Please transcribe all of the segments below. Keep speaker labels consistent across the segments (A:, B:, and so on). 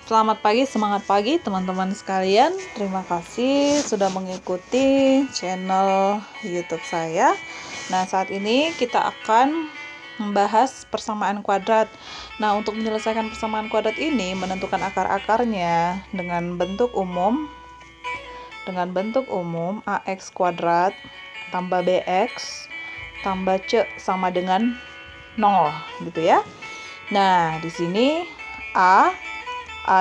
A: Selamat pagi, semangat pagi teman-teman sekalian. Terima kasih sudah mengikuti channel YouTube saya. Nah, saat ini kita akan membahas persamaan kuadrat. Nah, untuk menyelesaikan persamaan kuadrat ini, menentukan akar-akarnya dengan bentuk umum. AX kuadrat tambah BX tambah C sama dengan 0 gitu ya. Nah, di sini A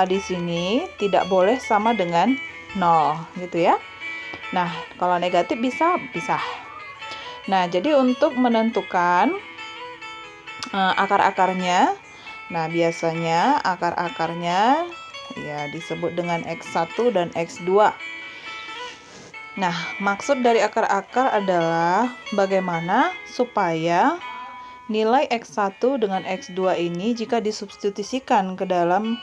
A: di sini tidak boleh sama dengan 0 gitu ya. Nah, kalau negatif bisa pisah. Nah, jadi untuk menentukan akar-akarnya, nah biasanya akar-akarnya ya disebut dengan X1 dan X2. Nah, maksud dari akar-akar adalah bagaimana supaya nilai X1 dengan X2 ini jika disubstitusikan ke dalam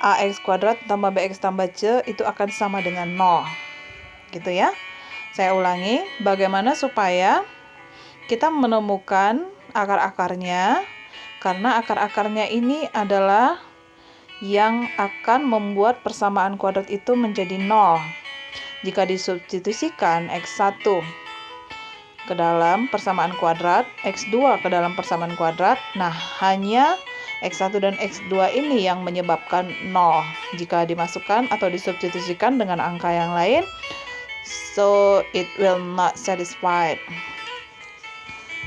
A: AX kuadrat tambah BX tambah C itu akan sama dengan 0 gitu ya. Saya ulangi, bagaimana supaya kita menemukan akar-akarnya, karena akar-akarnya ini adalah yang akan membuat persamaan kuadrat itu menjadi 0 jika disubstitusikan X1 ke dalam persamaan kuadrat, X2 ke dalam persamaan kuadrat. Nah, hanya X1 dan X2 ini yang menyebabkan 0 jika dimasukkan atau disubstitusikan dengan angka yang lain, so it will not satisfied.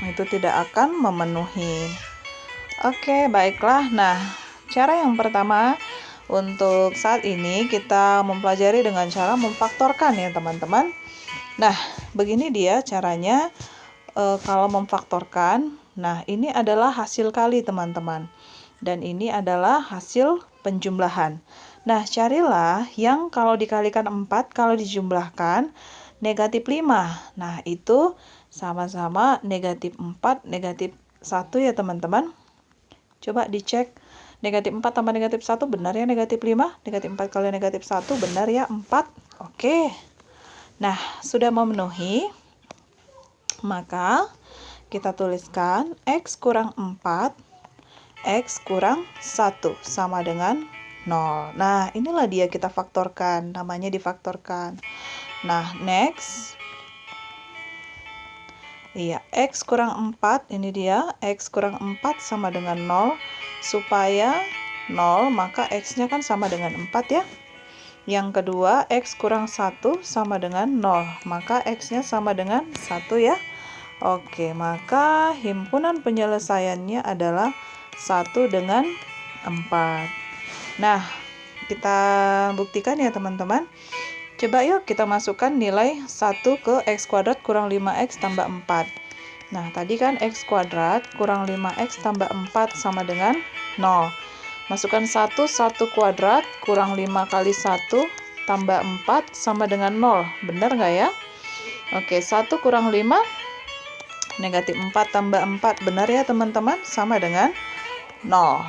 A: Itu tidak akan memenuhi. Oke, baiklah. Nah, cara yang pertama untuk saat ini kita mempelajari dengan cara memfaktorkan ya teman-teman. Nah, begini dia caranya kalau memfaktorkan. Nah, ini adalah hasil kali teman-teman. Dan ini adalah hasil penjumlahan. Nah, carilah yang kalau dikalikan 4, kalau dijumlahkan negatif 5. Nah, itu sama-sama negatif 4, negatif 1 ya teman-teman. Coba dicek. Negatif 4 tambah negatif 1 benar ya negatif 5. Negatif 4 kali negatif 1 benar ya 4. Oke. Nah, sudah memenuhi. Maka kita tuliskan X kurang 4, X kurang 1 sama dengan 0. Nah, inilah dia kita faktorkan. Namanya difaktorkan. Nah, next. Iya, X kurang 4. Ini dia. X kurang 4 sama dengan 0. Supaya 0, maka X-nya kan sama dengan 4 ya. Yang kedua, X kurang 1 sama dengan 0. Maka X-nya sama dengan 1 ya. Oke, maka himpunan penyelesaiannya adalah 1 dengan 4. Nah, kita buktikan ya teman-teman. Coba yuk kita masukkan nilai 1 ke X kuadrat kurang 5X tambah 4. Nah, tadi kan X kuadrat kurang 5X tambah 4 sama dengan 0. Masukkan 1 kuadrat kurang 5 kali 1 tambah 4 sama dengan 0. Benar nggak ya? Oke, 1 kurang 5 negatif 4 tambah 4 benar ya teman-teman, sama dengan 0.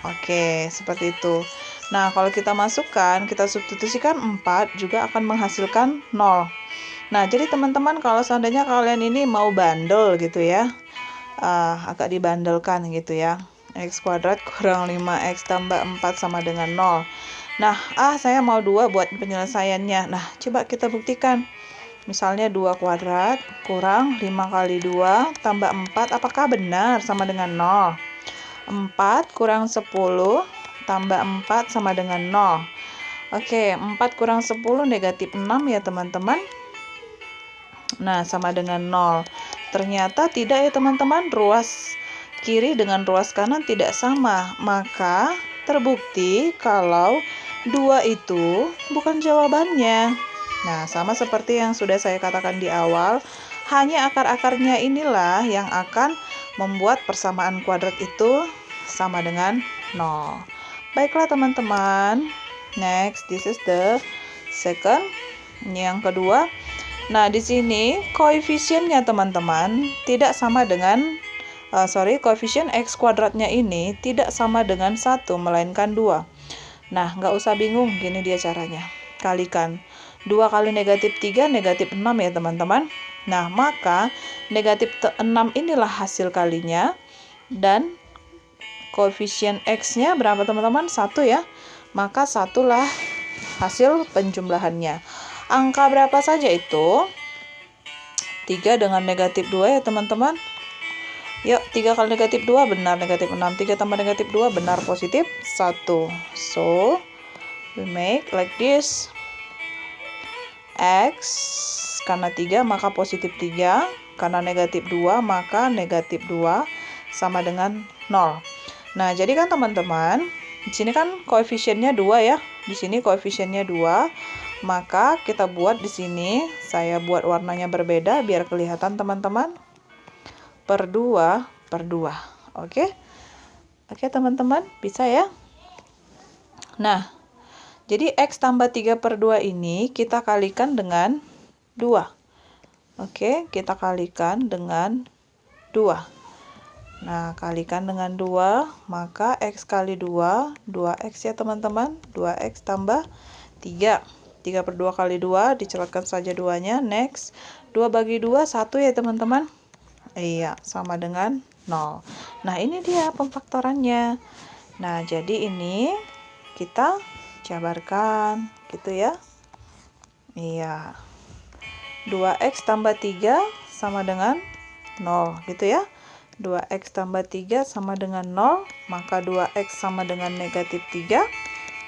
A: Oke, seperti itu. Nah, kalau kita masukkan, kita substitusikan 4 juga akan menghasilkan 0. Nah, jadi teman-teman kalau seandainya kalian ini mau bandel gitu ya, agak dibandelkan gitu ya. X kuadrat kurang 5X tambah 4 sama dengan 0. Nah, saya mau 2 buat penyelesaiannya. Nah, coba kita buktikan. Misalnya 2 kuadrat kurang 5 kali 2 tambah 4, apakah benar sama dengan 0? 4 kurang 10 tambah 4 sama dengan 0. Oke, 4 kurang 10 negatif 6 ya teman-teman. Nah, sama dengan 0. Ternyata tidak ya teman-teman, ruas kiri dengan ruas kanan tidak sama. Maka terbukti kalau 2 itu bukan jawabannya. Nah, sama seperti yang sudah saya katakan di awal, hanya akar-akarnya inilah yang akan membuat persamaan kuadrat itu sama dengan 0. Baiklah teman-teman. Next, this is the second. Yang kedua. Nah, di sini koefisiennya teman-teman tidak sama dengan koefisien X kuadratnya ini tidak sama dengan 1, melainkan 2. Nah, nggak usah bingung, gini dia caranya. Kalikan 2 kali negatif 3, negatif 6 ya teman-teman. Nah, maka negatif 6 inilah hasil kalinya. Dan koefisien X-nya berapa teman-teman? 1 ya. maka satulah hasil penjumlahannya. Angka berapa saja itu? 3 dengan negatif 2 ya teman-teman. Yuk, 3 kali negatif 2 benar negatif 6. 3 tambah negatif 2 benar positif 1. So, we make like this. X karena 3 maka positif 3. Karena negatif 2 maka negatif 2 sama dengan 0. Nah, jadi kan teman-teman, di sini kan koefisiennya 2 ya. Di sini koefisiennya 2. Maka kita buat di sini, saya buat warnanya berbeda biar kelihatan teman-teman. Per 2 per 2. Oke? Oke teman-teman, bisa ya? Nah, jadi X tambah 3 per 2 ini kita kalikan dengan 2. Oke, kita kalikan dengan 2. Nah, kalikan dengan 2, maka X kali 2, 2X ya teman-teman. 2X tambah 3. 3 per 2 kali 2, diceratkan saja 2-nya. Next, 2 bagi 2, 1 ya teman-teman. Iya, sama dengan 0. Nah, ini dia pemfaktorannya. Nah, jadi ini kita jabarkan, gitu ya. Iya. 2X tambah 3 sama dengan 0, gitu ya. 2X tambah 3 sama dengan 0, maka 2X sama dengan negatif 3.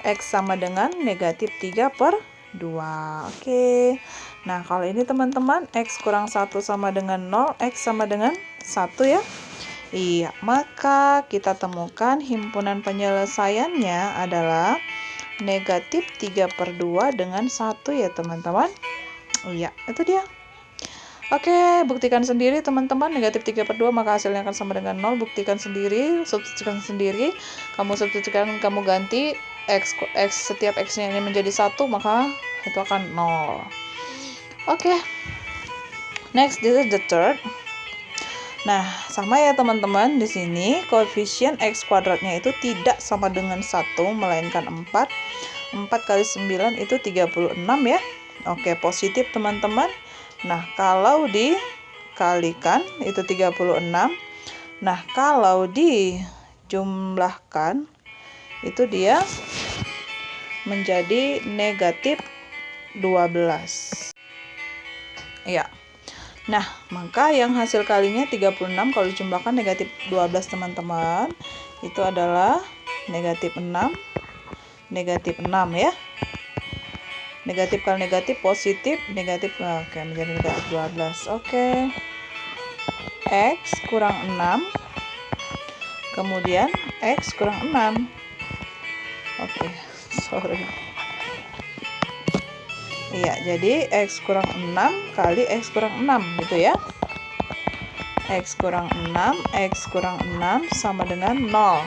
A: X sama dengan negatif 3 per 2. Oke. Nah, kalau ini teman-teman, X kurang 1 sama dengan 0, X sama dengan 1 ya. Iya, maka kita temukan himpunan penyelesaiannya adalah negatif 3 per 2 dengan 1 ya teman-teman. Iya, itu dia. Oke, buktikan sendiri teman-teman. Negatif 3 per 2 maka hasilnya akan sama dengan 0. Buktikan sendiri, substitusikan sendiri. Kamu substitusikan, kamu ganti X setiap X-nya ini menjadi 1, maka itu akan 0. Oke. Next, this is the third. Nah, sama ya teman-teman. Di sini koefisien X kuadratnya itu tidak sama dengan 1, melainkan 4. 4 kali 9 itu 36 ya. Oke, positif teman-teman. Nah, kalau dikalikan itu 36. Nah, kalau dijumlahkan itu dia menjadi negatif 12. Ya. Nah, maka yang hasil kalinya 36 kalau dijumlahkan negatif 12 teman-teman. Itu adalah negatif 6. Negatif 6 ya. Negatif kali negatif positif, negatif, oke, menjadi negatif 12. Oke. X kurang 6. Kemudian X kurang 6. Oke, sorry. Iya, jadi X kurang 6 kali X kurang 6 gitu ya. X kurang 6, X kurang 6 sama dengan 0.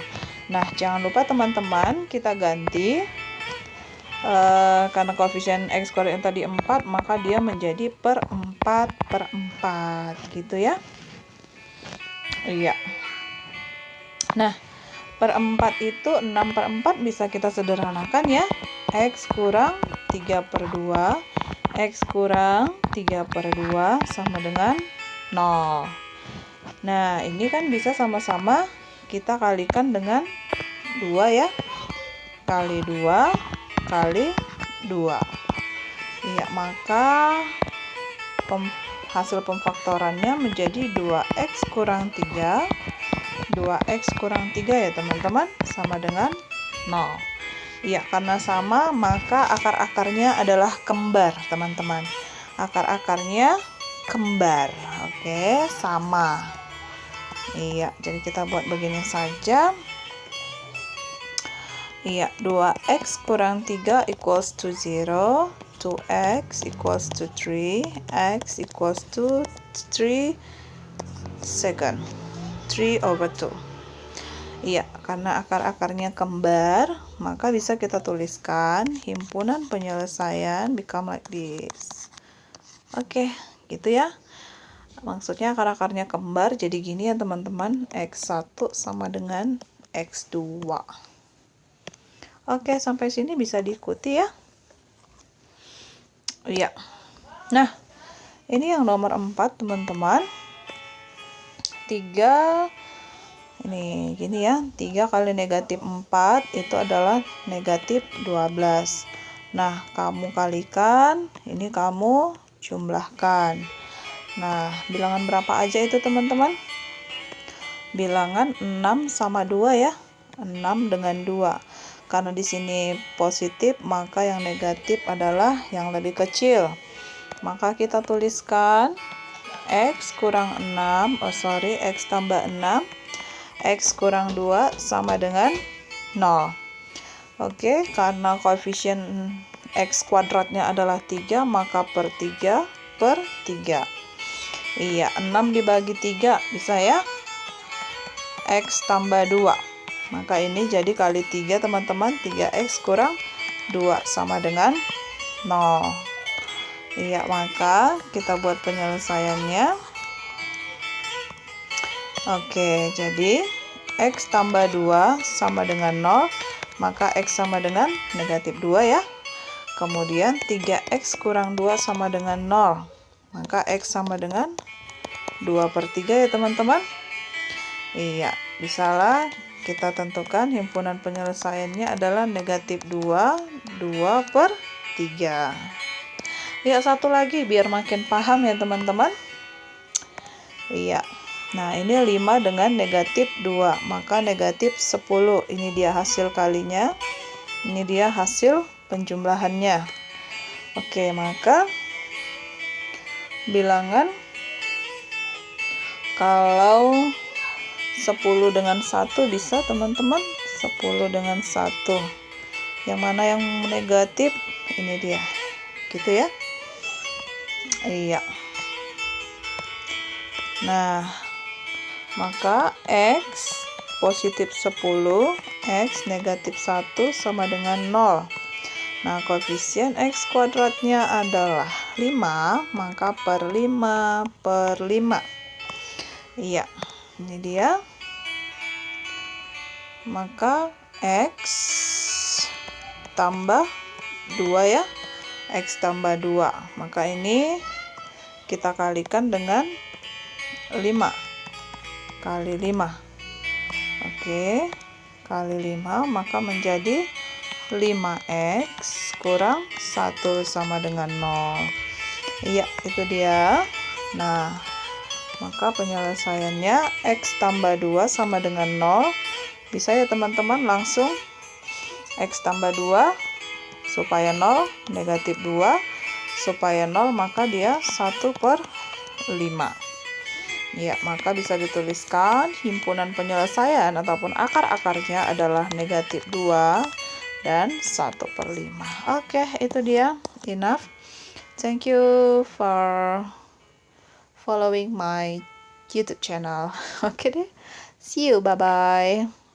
A: Nah, jangan lupa teman-teman, kita ganti. Karena koefisien X kuadrat yang tadi 4, maka dia menjadi per 4 per 4 gitu ya. Iya. Nah, per 4 itu 6 per 4 bisa kita sederhanakan ya. X kurang 3 per 2, X kurang 3 per 2 sama dengan 0. Nah, ini kan bisa sama-sama kita kalikan dengan 2 ya. Kali 2 kali 2. Iya, maka hasil pemfaktorannya menjadi 2X kurang 3. 2X kurang 3 ya teman-teman, sama dengan 0. Iya, karena sama maka akar-akarnya adalah kembar teman-teman. Akar-akarnya kembar. Oke, sama. Iya, jadi kita buat begini saja. Iya, 2X kurang 3 equals to 0. 2X equals to 3. X equals to 3 second. 3 over 2. Iya, karena akar-akarnya kembar, maka bisa kita tuliskan himpunan penyelesaian become like this. Oke, gitu ya. Maksudnya akar-akarnya kembar, jadi gini ya teman-teman. X1 sama dengan X2. Oke, sampai sini bisa diikuti ya. Iya. Nah, ini yang nomor 4 teman-teman. 3, nih, gini ya. 3 kali negatif 4 itu adalah negatif 12. Nah, kamu kalikan, ini kamu jumlahkan. Nah, bilangan berapa aja itu teman-teman? Bilangan 6 sama 2 ya. 6 dengan 2. Karena di sini positif, maka yang negatif adalah yang lebih kecil. Maka kita tuliskan X kurang 6, X tambah 6, X kurang 2 sama dengan 0. Oke, karena koefisien X kuadratnya adalah 3, maka per 3 per 3. Iya, 6 dibagi 3, bisa ya? X tambah 2. Maka ini jadi kali 3 teman-teman, 3X kurang 2 sama dengan 0. Iya, maka kita buat penyelesaiannya. Oke, jadi X tambah 2 sama dengan 0, maka X sama dengan negatif 2 ya. Kemudian 3X kurang 2 sama dengan 0, maka X sama dengan 2 per 3 ya teman-teman. Iya, bisalah kita tentukan himpunan penyelesaiannya adalah negatif 2, 2 per 3. Ya, satu lagi biar makin paham ya teman-teman. Iya. Nah, ini 5 dengan negatif 2, maka negatif 10. Ini dia hasil kalinya. Ini dia hasil penjumlahannya. Oke, maka bilangan kalau 10 dengan 1 bisa teman-teman. 10 dengan 1. Yang mana yang negatif? Ini dia. Gitu ya. Iya. Nah, maka X positif 10, X negatif 1 sama dengan 0. Nah, koefisien X kuadratnya adalah 5, maka per 5 per 5. Iya, ini dia. Maka X tambah 2 ya. X tambah 2. Maka ini kita kalikan dengan 5 kali 5. Oke, kali 5 maka menjadi 5X kurang 1 sama dengan 0. Iya, itu dia. Nah, maka penyelesaiannya X tambah 2 sama dengan 0. Bisa ya teman-teman, langsung X tambah 2 supaya 0, negatif 2 supaya 0, maka dia 1 per 5. Ya, maka bisa dituliskan himpunan penyelesaian ataupun akar-akarnya adalah negatif 2 dan 1 per 5. Oke, itu dia. Enough. Thank you for following my YouTube channel. Oke deh. See you. Bye-bye.